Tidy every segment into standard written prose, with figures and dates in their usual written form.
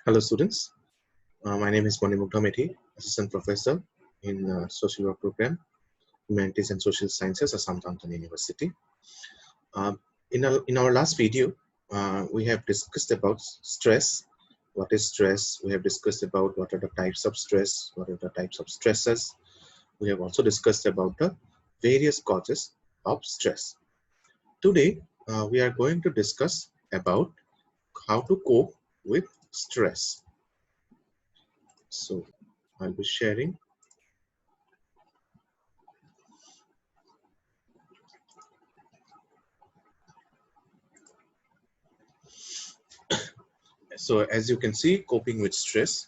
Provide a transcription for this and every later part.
Hello students, my name is Manimugdha Medhi, Assistant Professor in Social Work Program, Humanities and Social Sciences at Southampton University. Uh, in our last video, we have discussed about stress. What is stress? We have discussed about what are the types of stress, what are the types of stresses. We have also discussed about the various causes of stress. Today, we are going to discuss about how to cope with stress. So, I'll be sharing. So as you can see, coping with stress.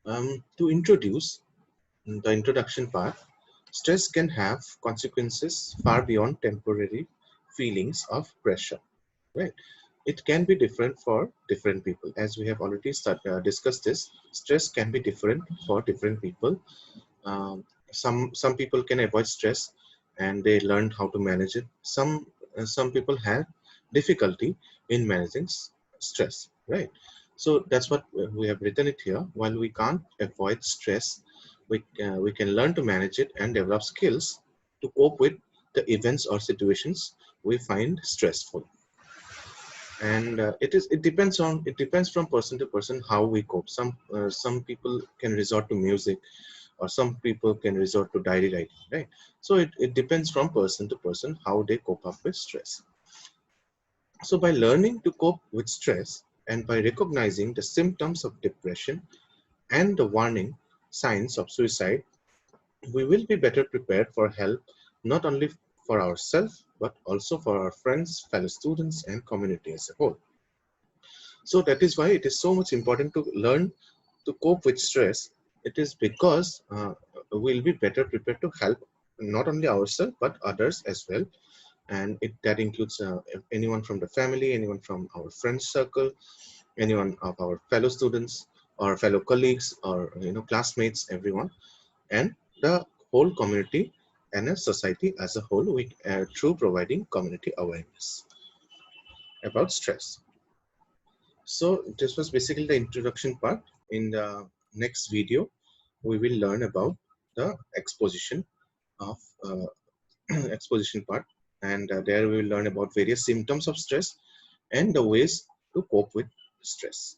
To introduce the introduction part, stress can have consequences far beyond temporary feelings of pressure, right? It can be different for different people. As we have already discussed this, stress can be different for different people. Some people can avoid stress and they learn how to manage it. Some people have difficulty in managing stress, right? So that's what we have written it here. While we can't avoid stress, we can learn to manage it and develop skills to cope with the events or situations we find stressful. And it depends from person to person how we cope. Some people can resort to music, or some people can resort to diary writing, right? So it depends from person to person how they cope up with stress. So by learning to cope with stress and by recognizing the symptoms of depression and the warning signs of suicide, we will be better prepared for help, not only for ourselves but also for our friends, fellow students, and community as a whole. So that is why it is so much important to learn to cope with stress. It is because we'll be better prepared to help not only ourselves but others as well. And that includes anyone from the family, anyone from our friends circle, anyone of our fellow students or fellow colleagues or classmates, everyone, and the whole community and a society as a whole, through providing community awareness about stress. So this was basically the introduction part. In the next video, we will learn about the exposition of exposition part, and there we will learn about various symptoms of stress and the ways to cope with stress.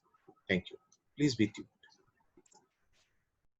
Thank you. Please be tuned.